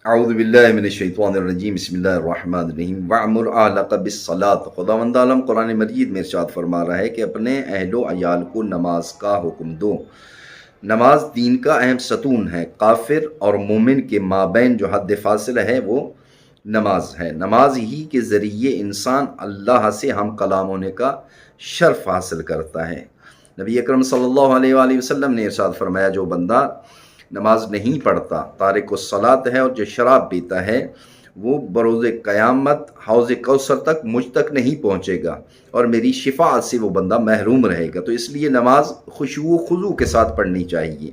اعوذ باللہ من الشیطان الرجیم بسم اللہ الرحمن الرحیم وَعْمُرْ أَهْلَكَ بِالصَّلَاةِ خداوند عالم قرآن مجید میں ارشاد فرما رہا ہے کہ اپنے اہل و عیال کو نماز کا حکم دو۔ نماز دین کا اہم ستون ہے۔ کافر اور مومن کے مابین جو حد فاصلہ ہے وہ نماز ہے۔ نماز ہی کے ذریعے انسان اللہ سے ہم کلام ہونے کا شرف حاصل کرتا ہے۔ نبی اکرم صلی اللہ علیہ وآلہ وسلم نے ارشاد فرمایا، جو بندہ نماز نہیں پڑھتا تارک الصلاۃ ہے، اور جو شراب پیتا ہے وہ بروز قیامت حوض کوثر تک مجھ تک نہیں پہنچے گا، اور میری شفاعت سے وہ بندہ محروم رہے گا۔ تو اس لیے نماز خشوع و خضوع کے ساتھ پڑھنی چاہیے۔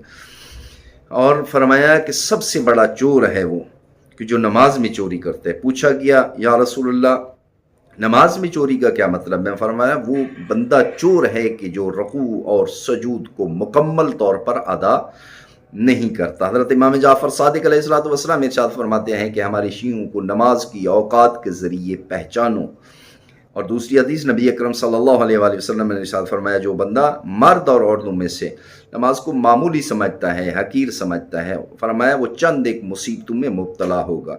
اور فرمایا کہ سب سے بڑا چور ہے وہ کہ جو نماز میں چوری کرتا ہے۔ پوچھا گیا یا رسول اللہ نماز میں چوری کا کیا مطلب؟ میں فرمایا وہ بندہ چور ہے کہ جو رکوع اور سجود کو مکمل طور پر ادا نہیں کرتا۔ حضرت امام جعفر صادق علیہ الصلوۃ والسلام ارشاد فرماتے ہیں کہ ہمارے شیعوں کو نماز کی اوقات کے ذریعے پہچانو۔ اور دوسری حدیث نبی اکرم صلی اللہ علیہ وآلہ وسلم نے ارشاد فرمایا، جو بندہ مرد اور عورتوں میں سے نماز کو معمولی سمجھتا ہے، حقیر سمجھتا ہے، فرمایا وہ چند ایک مصیبتوں میں مبتلا ہوگا۔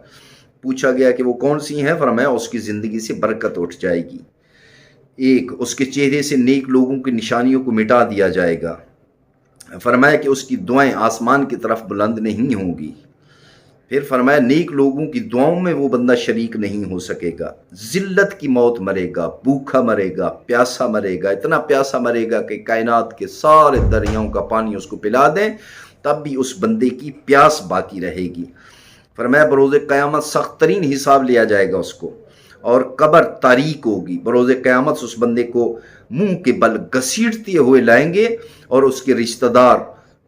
پوچھا گیا کہ وہ کون سی ہیں؟ فرمایا اس کی زندگی سے برکت اٹھ جائے گی، ایک اس کے چہرے سے نیک لوگوں کی نشانیوں کو مٹا دیا جائے گا، فرمایا کہ اس کی دعائیں آسمان کی طرف بلند نہیں ہوں گی، پھر فرمایا نیک لوگوں کی دعاؤں میں وہ بندہ شریک نہیں ہو سکے گا، ذلت کی موت مرے گا، بھوکا مرے گا، پیاسا مرے گا، اتنا پیاسا مرے گا کہ کائنات کے سارے دریاؤں کا پانی اس کو پلا دیں تب بھی اس بندے کی پیاس باقی رہے گی۔ فرمایا بروز قیامت سخت ترین حساب لیا جائے گا اس کو، اور قبر تاریک ہوگی۔ بروز قیامت اس بندے کو منہ کے بل گھسیٹتے ہوئے لائیں گے، اور اس کے رشتہ دار،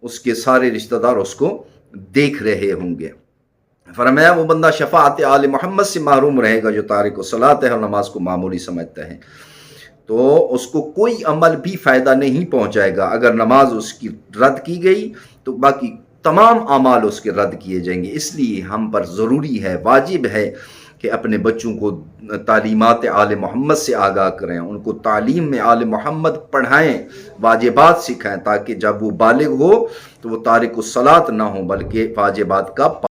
اس کے سارے رشتہ دار اس کو دیکھ رہے ہوں گے۔ فرمایا وہ بندہ شفاعت آل محمد سے محروم رہے گا جو تارک الصلاۃ ہے اور نماز کو معمولی سمجھتا ہے، تو اس کو کوئی عمل بھی فائدہ نہیں پہنچائے گا۔ اگر نماز اس کی رد کی گئی تو باقی تمام اعمال اس کے رد کیے جائیں گے۔ اس لیے ہم پر ضروری ہے، واجب ہے کہ اپنے بچوں کو تعلیمات آل محمد سے آگاہ کریں، ان کو تعلیم میں آل محمد پڑھائیں، واجبات سکھائیں، تاکہ جب وہ بالغ ہو تو وہ تارک الصلاۃ نہ ہو بلکہ واجبات کا